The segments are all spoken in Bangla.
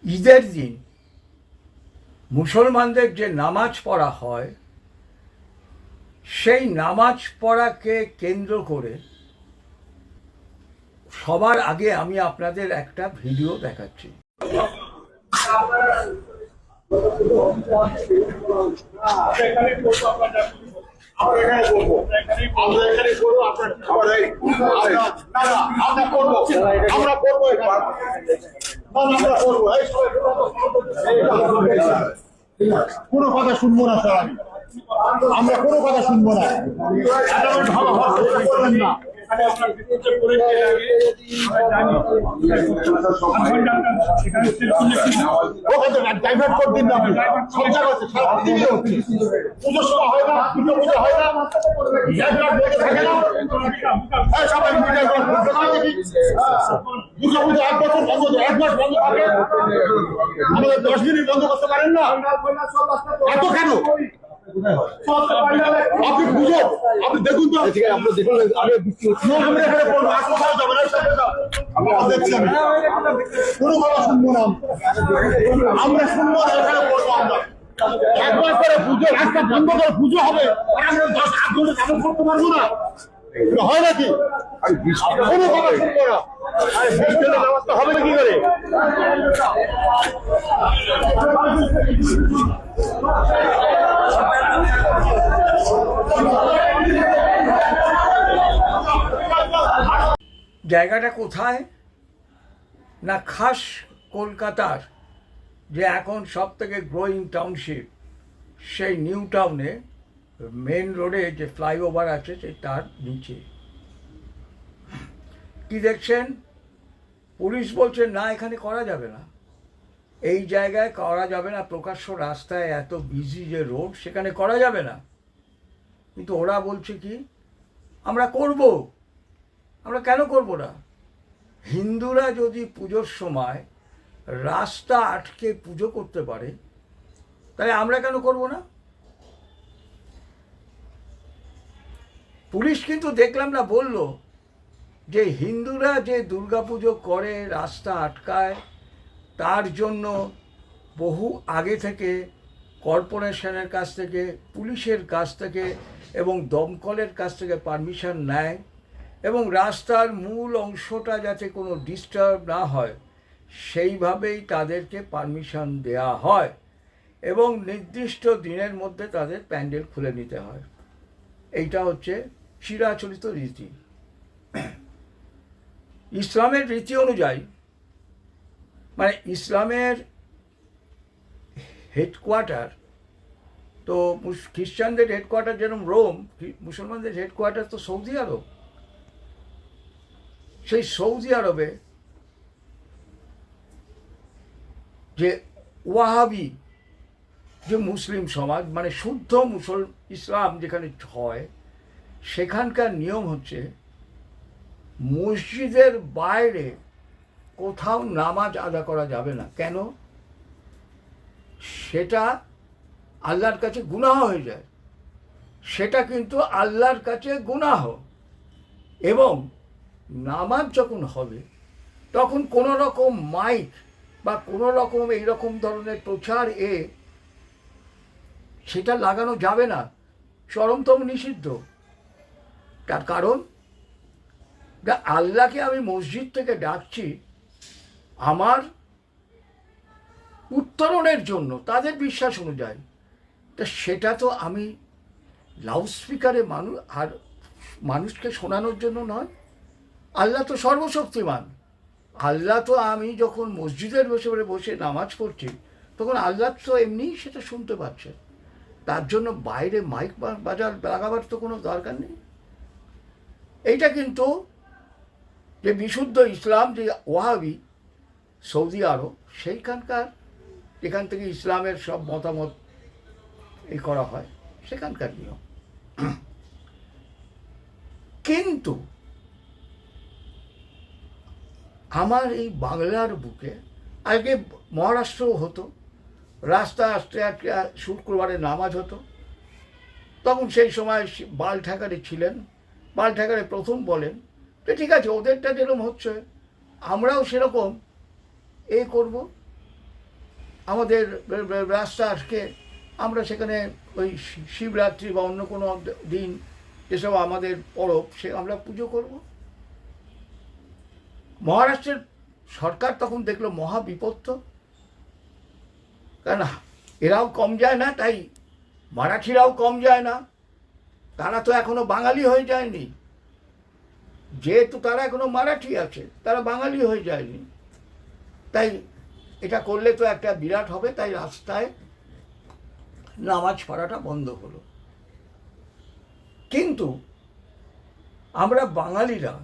ঈদের দিন মুসলমানদের যে নামাজ পড়া হয় সেই নামাজ পড়াকে কেন্দ্র করে সবার আগে আমি আপনাদের একটা ভিডিও দেখাচ্ছি। কোনো কথা শুনবো না স্যার, আমরা কোনো কথা শুনবো না। পুজোর সময় হয় না, পুজো হয় না, দুর্গা পুজো 1 বছর বন্ধ, 1 মাস বন্ধ থাকে, আমাদের 10 মিনিট বন্ধ করতে পারেন না? এত কেন? আপনি পুজো আপনি দেখুন তো, আপনি দেখুন আমরা এখানে কোনো কথা শুনবো না, আমরা শুনবো না, এখানে করবো আমরা। একবার করে পুজো রাস্তা বন্ধ করে পুজো হবে, আমরা 10-8 ঘন্টা কাজ করতে পারবো না, হয় নাকি? কোনো কথা শুনবো না। ব্যবস্থা হবে কি করে? জায়গাটা কোথায় না, খাস কলকাতার যে এখন সব থেকে গ্রোয়িং টাউনশিপ সেই নিউ টাউনে মেন রোডে যে ফ্লাইওভার আছে সেই তার নিচে কি দেখছেন, পুলিশ বলছে না এখানে করা যাবে না, এই জায়গায় করা যাবে না, প্রকাশ্য রাস্তায় এত বিজি যে রোড সেখানে করা যাবে না। কিন্তু ওরা বলছে কি আমরা করব। আমরা কেন করব না? হিন্দুরা যদি পুজোর সময় রাস্তা আটকে পুজো করতে পারে তাহলে আমরা কেন করব না? পুলিশ কিন্তু দেখলাম না বলল যে হিন্দুরা যে দুর্গাপুজো করে রাস্তা আটকায় তার জন্য বহু আগে থেকে কর্পোরেশনের কাছ থেকে, পুলিশের কাছ থেকে এবং দমকলের কাছ থেকে পারমিশন নেয় এবং রাস্তার মূল অংশটা যাতে কোনো ডিস্টার্ব না হয় সেইভাবেই তাদেরকে পারমিশন দেয়া হয় এবং নির্দিষ্ট দিনের মধ্যে তাদের প্যান্ডেল খুলে নিতে হয়। এইটা হচ্ছে চিরাচরিত রীতি। ইসলামের রীতি অনুযায়ী, মানে ইসলামের হেডকোয়ার্টার তো খ্রিস্টানদের হেডকোয়ার্টার যেরকম রোম, মুসলমানদের হেডকোয়ার্টার তো সৌদি আরব। সেই সৌদি আরবে যে ওয়াহাবি যে মুসলিম সমাজ, মানে শুদ্ধ ইসলাম যেখানে হয়, সেখানকার নিয়ম হচ্ছে মসজিদের বাইরে কোথাও নামাজ আদা করা যাবে না। কেন? সেটা আল্লাহর কাছে গুনাহ হয়ে যায়, সেটা কিন্তু আল্লাহর কাছে গুনাহ। এবং নামাজ যখন হবে তখন কোনো রকম মাইক বা কোনো রকম এইরকম ধরনের প্রচার সেটা লাগানো যাবে না, চরমতম নিষিদ্ধ। তার কারণ আল্লাহকে আমি মসজিদ থেকে ডাকছি আমার উত্তরণের জন্য, তাদের বিশ্বাস অনুযায়ী। তা সেটা তো আমি লাউডস্পিকারে মানুষকে শোনানোর জন্য নয়। আল্লাহ তো সর্বশক্তিমান। আল্লাহ তো আমি যখন মসজিদের বসে নামাজ পড়ছি তখন আল্লাহ তো এমনিই সেটা শুনতে পাচ্ছে, তার জন্য বাইরে মাইক লাগাবার তো কোনো দরকার নেই। এইটা কিন্তু যে বিশুদ্ধ ইসলাম, যে ওয়াহাবি সৌদি আরব, সেইখানকার যেখান থেকে ইসলামের সব মতামত করা হয় সেখানকার নিয়ম। কিন্তু আমার এই বাংলার বুকে আগে মহারাষ্ট্রও হতো, রাস্তা আস্তে আস্তে শুক্রবারে নামাজ হতো। তখন সেই সময় বাল ঠাকারে ছিলেন, বাল ঠাকারে প্রথম বলেন যে ঠিক আছে ওদেরটা যেরকম হচ্ছে আমরাও সেরকম করব। আমাদের রাস্তা আজকে আমরা সেখানে ওই শিবরাত্রি বা অন্য কোনো দিন যেসব আমাদের পরব সে আমরা পুজো করব। মহারাষ্ট্রের সরকার তখন দেখলো মহা বিপত্ত, কারণ এরাও কম যায় না, তাই মারাঠিরাও কম যায় না, তারা তো এখনো বাঙালি হয়ে যায়নি, যেহেতু তারা এখনো মারাঠি আছে তারা বাঙালি হয়ে যায়নি, তাই এটা করলে তো একটা বিরাট হবে, তাই রাস্তায় নামাজ পড়াটা বন্ধ হলো। কিন্তু আমরা বাঙালিরা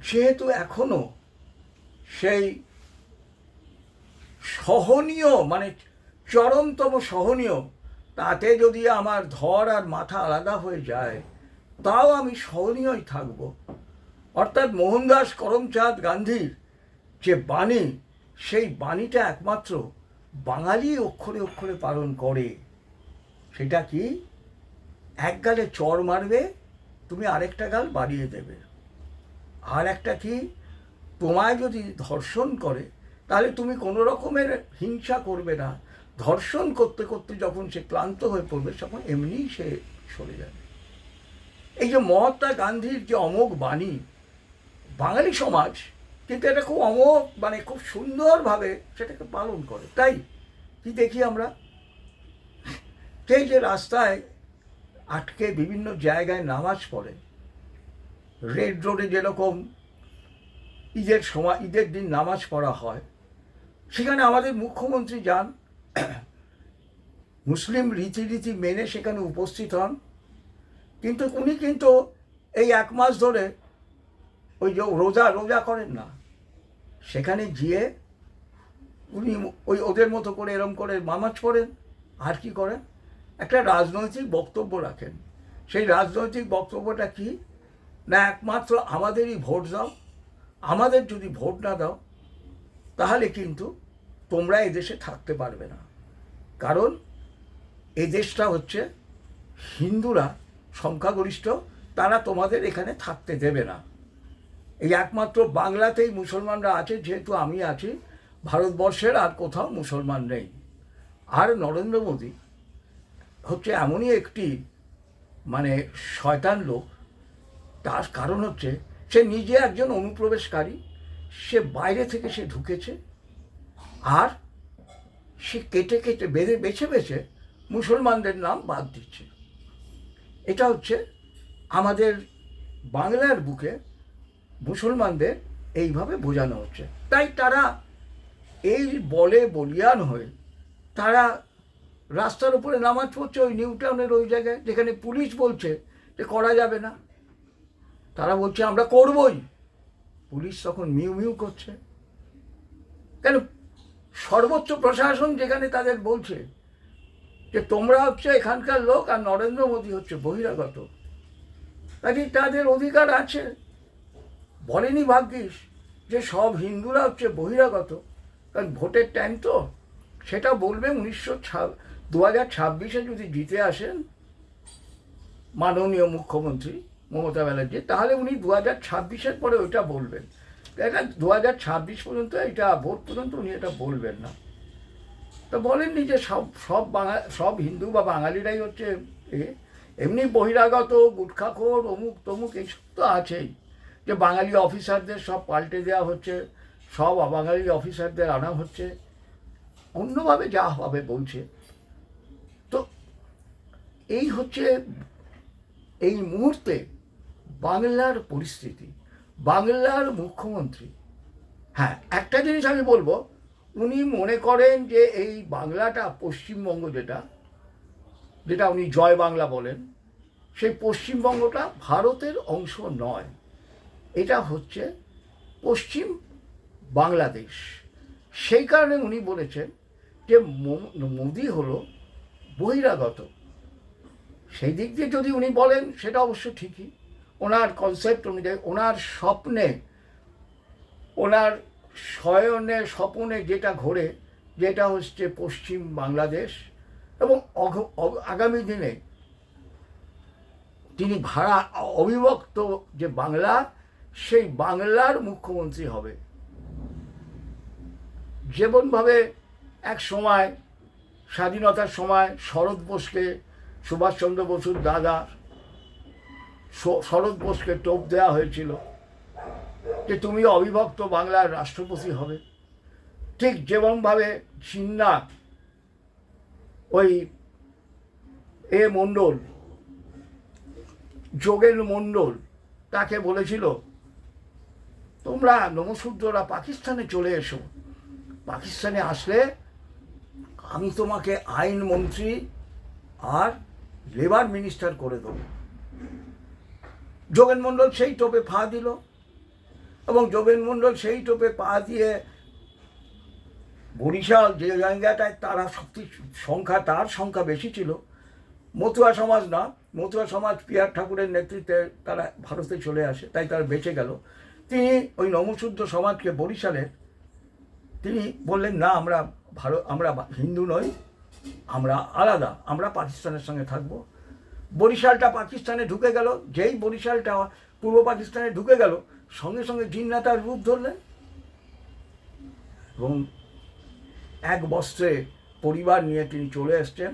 যেহেতু এখনো সেই সহনীয় মানে চরমতম সহনীয়, তাতে যদি আমার ধর আর মাথা আলাদা হয়ে যায় তাও আমি সহনীয়ই থাকব। অর্থাৎ মোহনদাস করমচাঁদ গান্ধীর যে বাণী, সেই বাণীটা একমাত্র বাঙালি অক্ষরে অক্ষরে পালন করে। সেটা কি? এক গালে চড় মারবে, তুমি আরেকটা গাল বাড়িয়ে দেবে। আর একটা কি? তোমায় যদি ধর্ষণ করে তাহলে তুমি কোনো রকমের হিংসা করবে না, ধর্ষণ করতে করতে যখন সে ক্লান্ত হয়ে পড়বে তখন এমনিই সে সরে যাবে। এই যে মহাত্মা গান্ধীর যে অমোঘ বাণী, বাঙালি সমাজ কিন্তু এটা খুব অমোঘ মানে খুব সুন্দরভাবে সেটাকে পালন করে। তাই কি দেখি আমরা, সেই যে রাস্তায় আটকে বিভিন্ন জায়গায় নামাজ পড়ে, রেড রোডে যেরকম ঈদের সময় ঈদের দিন নামাজ পড়া হয়, সেখানে আমাদের মুখ্যমন্ত্রী যান, মুসলিম রীতিনীতি মেনে সেখানে উপস্থিত হন, কিন্তু উনি কিন্তু এই 1 মাস ধরে ওই যে রোজা করেন না, সেখানে গিয়ে উনি ওই ওদের মতো করে এরম করে নামাজ পড়েন। আর কি করেন? একটা রাজনৈতিক বক্তব্য রাখেন। সেই রাজনৈতিক বক্তব্যটা কি না, একমাত্র আমাদেরই ভোট দাও, আমাদের যদি ভোট না দাও তাহলে কিন্তু তোমরা এদেশে থাকতে পারবে না, কারণ এই দেশটা হচ্ছে হিন্দুরা সংখ্যাগরিষ্ঠ, তারা তোমাদের এখানে থাকতে দেবে না। এই একমাত্র বাংলাতেই মুসলমানরা আছে, যেহেতু আমি আছি, ভারতবর্ষের আর কোথাও মুসলমান নেই। আর নরেন্দ্র মোদী হচ্ছে এমনই একটি মানে শয়তান লোক, তার কারণ হচ্ছে সে নিজে একজন অনুপ্রবেশকারী, সে বাইরে থেকে সে ঢুকেছে, আর সে কেটে কেটে বেছে বেছে মুসলমানদের নাম বাদ দিচ্ছে। এটা হচ্ছে আমাদের বাংলার বুকে মুসলমানদের এইভাবে বোঝানো হচ্ছে। তাই তারা এই বলে বলিয়ান হয়ে তারা রাস্তার উপরে নামাজ পড়ছে, ওই নিউ টাউনের ওই জায়গায় যেখানে পুলিশ বলছে যে করা যাবে না, তারা বলছে আমরা করবই। পুলিশ তখন মিউ মিউ করছে। কেন? সর্বোচ্চ প্রশাসন যেখানে তাদের বলছে যে তোমরা হচ্ছে এখানকার লোক আর নরেন্দ্র মোদী হচ্ছে বহিরাগত, কাজে তাদের অধিকার আছে। বলেনি ভাগ্যিস যে সব হিন্দুরা হচ্ছে বহিরাগত, কারণ ভোটের টাইম তো সেটা বলবে। 2026 যদি জিতে আসেন মাননীয় মুখ্যমন্ত্রী মমতা ব্যানার্জি, তাহলে উনি 2026 পরে ওইটা বলবেন। এটা 2026 পর্যন্ত, এটা ভোট পর্যন্ত উনি এটা বলবেন না। তো বলেননি যে সব হিন্দু বা বাঙালিরাই হচ্ছে এমনি বহিরাগত, গুটখাখোর, অমুক তমুক এইসব তো আছেই, যে বাঙালি অফিসারদের সব পাল্টে দেওয়া হচ্ছে, সব অবাঙালি অফিসারদের আনা হচ্ছে, অন্যভাবে যা হবে বলছে। তো এই হচ্ছে এই মুহূর্তে বাংলার পরিস্থিতি, বাংলার মুখ্যমন্ত্রী। হ্যাঁ, একটা জিনিস আমি বলবো, উনি মনে করেন যে এই বাংলাটা পশ্চিমবঙ্গ, যেটা উনি জয় বাংলা বলেন, সেই পশ্চিমবঙ্গটা ভারতের অংশ নয়, এটা হচ্ছে পশ্চিম বাংলাদেশ। সেই কারণে উনি বলেছেন যে মোদি হলো বহিরাগত। সেই দিক দিয়ে যদি উনি বলেন সেটা অবশ্য ঠিকই, ওনার কনসেপ্ট অনুযায়ী, ওনার স্বপ্নে, ওনার শয়নে স্বপনে যেটা ঘোরে, যেটা হচ্ছে পশ্চিম বাংলাদেশ, এবং আগামী দিনে তিনি অবিভক্ত যে বাংলা, সেই বাংলার মুখ্যমন্ত্রী হবে। যেমনভাবে এক সময় স্বাধীনতার সময় শরৎ বোসকে, সুভাষচন্দ্র বসুর দাদা শরৎ বোসকে টোপ দেওয়া হয়েছিল যে তুমি অবিভক্ত বাংলার রাষ্ট্রপতি হবে। ঠিক যেমনভাবে জিন্না ওই মণ্ডল, যোগেন মণ্ডল তাকে বলেছিল তোমরা নমশূদ্ররা পাকিস্তানে চলে এসো, পাকিস্তানে আসলে আমি তোমাকে আইনমন্ত্রী আর লেবার মিনিস্টার করে দেবো। যোগেন মণ্ডল সেই টোপে পা দিল এবং যোগেন মণ্ডল সেই টোপে পা দিয়ে বরিশাল যে জায়গাটায় তার সংখ্যা বেশি ছিল, মতুয়া সমাজ না, মতুয়া সমাজ পিয়ার ঠাকুরের নেতৃত্বে তারা ভারতে চলে আসে, তাই তারা বেঁচে গেল। তিনি ওই নমশূদ্র সমাজকে বরিশালে তিনি বললেন না, আমরা হিন্দু নই, আমরা আলাদা, আমরা পাকিস্তানের সঙ্গে থাকব। বরিশালটা পাকিস্তানে ঢুকে গেল। যেই বরিশালটা পূর্ব পাকিস্তানে ঢুকে গেল, সঙ্গে সঙ্গে জিন্না তার রূপ ধরলেন এবং এক বস্ত্রে পরিবার নিয়ে তিনি চলে এসছেন।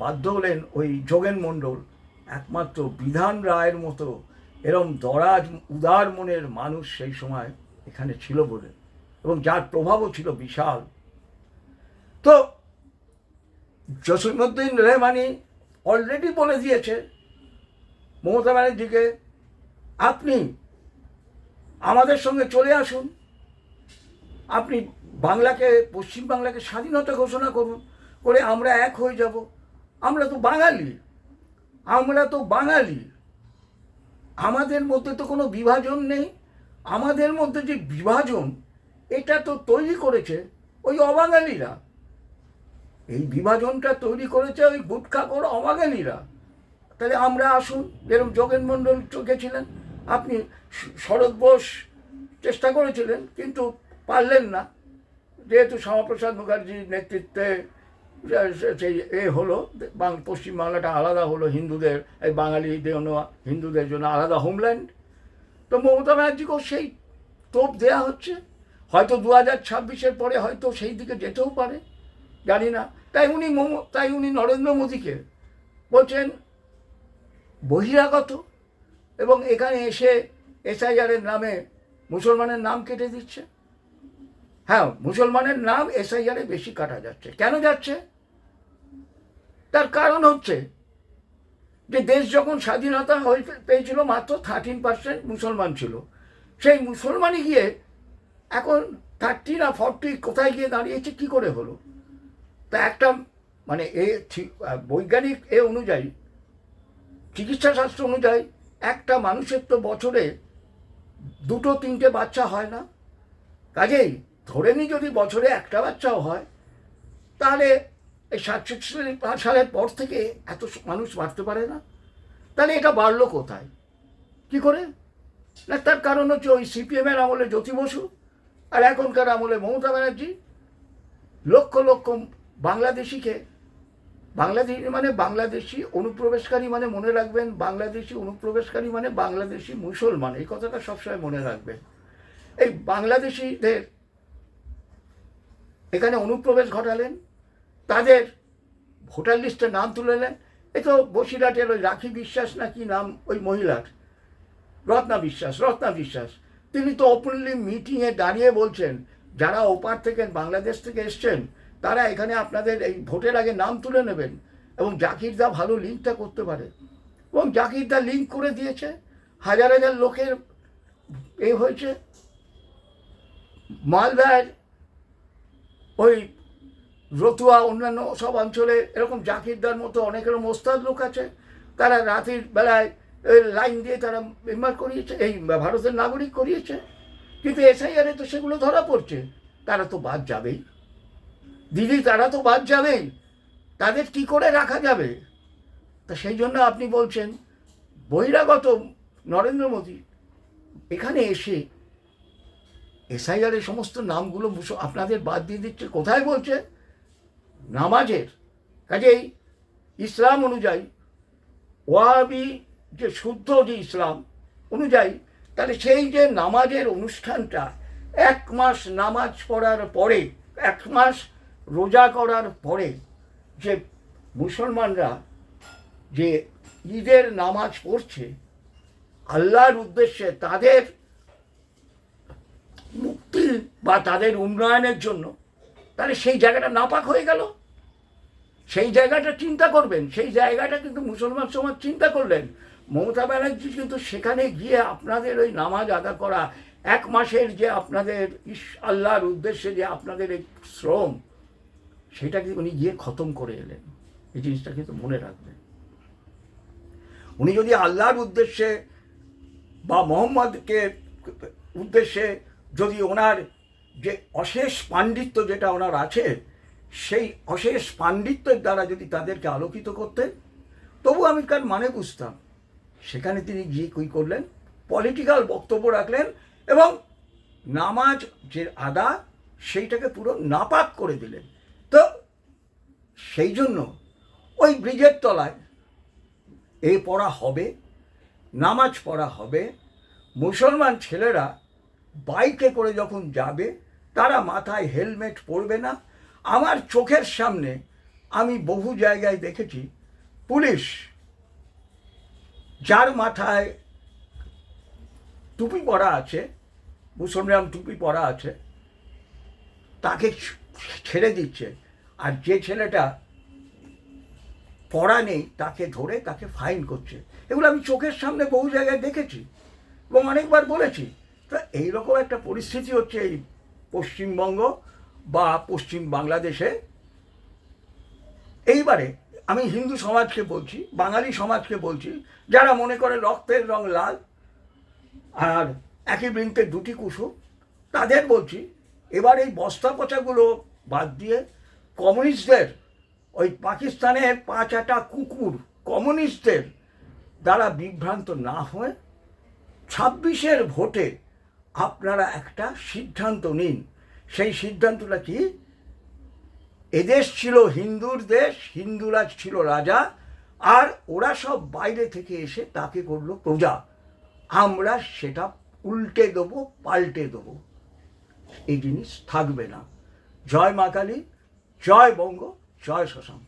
বাধ্য হলেন ওই যোগেন মণ্ডল, একমাত্র বিধান রায়ের মতো এরম দরাজ উদার মনের মানুষ সেই সময় এখানে ছিল বলে, এবং যার প্রভাবও ছিল বিশাল। তো জসীমউদ্দিন রেহমানি অলরেডি বলে দিয়েছে মমতা ব্যানার্জিকে, আপনি আমাদের সঙ্গে চলে আসুন, আপনি পশ্চিমবাংলাকে স্বাধীনতা ঘোষণা করুন, করে আমরা এক হয়ে যাব। আমরা তো বাঙালি, আমাদের মধ্যে তো কোনো বিভাজন নেই। আমাদের মধ্যে যে বিভাজন, এটা তো তৈরি করেছে ওই অবাঙালিরা। এই বিভাজনটা তৈরি করেছে ওই গুটখাখোর অবাঙালিরা। তাহলে আমরা আসুন, যেরকম যোগেন মণ্ডল গেছিলেন, আপনি শরৎ বোস চেষ্টা করেছিলেন কিন্তু পারলেন না, যেহেতু শ্যামাপ্রসাদ মুখার্জির নেতৃত্বে সেই হলো, পশ্চিমবাংলাটা আলাদা হলো, হিন্দুদের, এই বাঙালিদের জন্য, হিন্দুদের জন্য আলাদা হোমল্যান্ড। তো মমতা ব্যানার্জিকেও সেই তোপ দেয়া হচ্ছে। হয়তো 2026-এর পরে হয়তো সেই দিকে যেতেও পারে, জানি না। তাই উনি নরেন্দ্র মোদীকে বলছেন বহিরাগত, এবং এখানে এসে এসআইআরের নামে মুসলমানের নাম কেটে দিচ্ছে। হ্যাঁ, মুসলমানের নাম এসআইআরে বেশি কাটা যাচ্ছে। কেন যাচ্ছে? তার কারণ হচ্ছে যে দেশ যখন স্বাধীনতা পেয়েছিল মাত্র 13% মুসলমান ছিল। সেই মুসলমানই গিয়ে এখন 30 না 40 কোথায় গিয়ে দাঁড়িয়েছে, কি করে হলো? তা একটা মানে বৈজ্ঞানিক অনুযায়ী, চিকিৎসা শাস্ত্র অনুযায়ী একটা মানুষের তো বছরে 2-3টে বাচ্চা হয় না। কাজেই ধরে নিই যদি বছরে একটা বাচ্চাও হয়, তাহলে এই 67 সালের পর থেকে এত মানুষ বাড়তে পারে না। তাহলে এটা বাড়লো কোথায়, কি করে? না, তার কারণ হচ্ছে ওই সিপিএমের আমলে জ্যোতি বসু আর এখনকার আমলে মমতা ব্যানার্জি লক্ষ লক্ষ বাংলাদেশিকে, বাংলাদেশি অনুপ্রবেশকারী মানে মনে রাখবেন, বাংলাদেশি অনুপ্রবেশকারী মানে বাংলাদেশি মুসলমান, এই কথাটা সবসময় মনে রাখবেন। এই বাংলাদেশিদের এখানে অনুপ্রবেশ ঘটালেন, তাদের ভোটার লিস্টে নাম তুলেলেন। এই তো বসিরহাটের ওই রাখি বিশ্বাস না কি নাম ওই মহিলার, রত্না বিশ্বাস, তিনি তো ওপেনলি মিটিংয়ে দাঁড়িয়ে বলছেন যারা ওপার থেকে বাংলাদেশ থেকে এসছেন তারা এখানে আপনাদের এই ভোটের আগে নাম তুলে নেবেন, এবং জাকিরদা ভালো লিঙ্কটা করতে পারে, এবং জাকিরদা লিঙ্ক করে দিয়েছে। হাজার হাজার লোকের হয়েছে। মালদার ওই রতুয়া, অন্যান্য সব অঞ্চলে এরকম জাকিরদার মতো অনেক এরকম ওস্তাদ লোক আছে, তারা রাতের বেলায় লাইন দিয়ে তারা মেম্বার করিয়েছে, এই ভারতের নাগরিক করিয়েছে। কিন্তু এসআইআরে তো সেগুলো ধরা পড়ছে, তারা তো বাদ যাবেই দিদি, তারা তো বাদ যাবেই, তাদের কি করে রাখা যাবে? তা সেই জন্য আপনি বলছেন বহিরাগত নরেন্দ্র মোদী এখানে এসে এসআইআরের সমস্ত নামগুলো আপনাদের বাদ দিয়ে দিচ্ছে। কোথায় বলছে? নামাজের। কাজেই ইসলাম অনুযায়ী, ওয়াহাবি যে শুদ্ধ যে ইসলাম অনুযায়ী, তাহলে সেই যে নামাজের অনুষ্ঠানটা 1 মাস নামাজ পড়ার পরে, 1 মাস রোজা করার পরে যে মুসলমানরা যে ঈদের নামাজ পড়ছে আল্লাহর উদ্দেশ্যে, তাদের মুক্তি বা তাদের উন্নয়নের জন্য, তাহলে সেই জায়গাটা নাপাক হয়ে গেল। সেই জায়গাটা চিন্তা করবেন, সেই জায়গাটা কিন্তু মুসলমান সমাজ চিন্তা করলেন। মমতা ব্যানার্জি কিন্তু সেখানে গিয়ে আপনাদের ওই নামাজ আদা করা, 1 মাসের যে আপনাদের আল্লাহর উদ্দেশ্যে যে আপনাদের এই শ্রম, সেটাকে উনি গিয়ে খতম করে এলেন। এই জিনিসটা কিন্তু মনে রাখবেন। উনি যদি আল্লাহর উদ্দেশ্যে বা মোহাম্মদকে উদ্দেশ্যে যদি ওনার যে অশেষ পাণ্ডিত্য যেটা ওনার আছে, সেই অশেষ পাণ্ডিত্যের দ্বারা যদি তাদেরকে আলোকিত করতেন, তবু আমি তার মানে বুঝতাম। সেখানে তিনি গিয়ে কী করলেন, পলিটিক্যাল বক্তব্য রাখলেন এবং নামাজ যে আদা সেইটাকে পুরো নাপাক করে দিলেন। তো সেই জন্য ওই ব্রিজের তলায় পড়া হবে, নামাজ পড়া হবে। মুসলমান ছেলেরা বাইকে করে যখন যাবে তারা মাথায় হেলমেট পরবে না। আমার চোখের সামনে আমি বহু জায়গায় দেখেছি পুলিশ যার মাথায় টুপি পরা আছে, মুসলমান টুপি পরা আছে, তাকে ছেড়ে দিচ্ছে, আর যে ছেলেটা পড়া নেই তাকে ধরে তাকে ফাইন করছে। এগুলো আমি চোখের সামনে বহু জায়গায় দেখেছি এবং অনেকবার বলেছি। তো এইরকম একটা পরিস্থিতি হচ্ছে এই পশ্চিমবঙ্গ বা পশ্চিম বাংলাদেশে। এইবারে আমি হিন্দু সমাজকে বলছি, বাঙালি সমাজকে বলছি, যারা মনে করে রক্তের রং লাল আর একই বৃন্তে দুটি কুসুম, তাদের বলছি এবার এই বস্তা পচাগুলো বাদ দিয়ে কমিউনিস্টদের, ওই পাকিস্তানের 5 আটা কুকুর কমিউনিস্টদের দ্বারা বিভ্রান্ত না হয়ে 26-এর ভোটে আপনারা একটা সিদ্ধান্ত নিন। সেই সিদ্ধান্তটা কি, এদেশ ছিল হিন্দুর দেশ, হিন্দুরা ছিল রাজা, আর ওরা সব বাইরে থেকে এসে তাকে করলো প্রজা। আমরা সেটা উল্টে দেবো, পাল্টে দেবো। এই জিনিস থাকবে না। জয় মা কালী, জয় বঙ্গ, জয় শশাঙ্ক।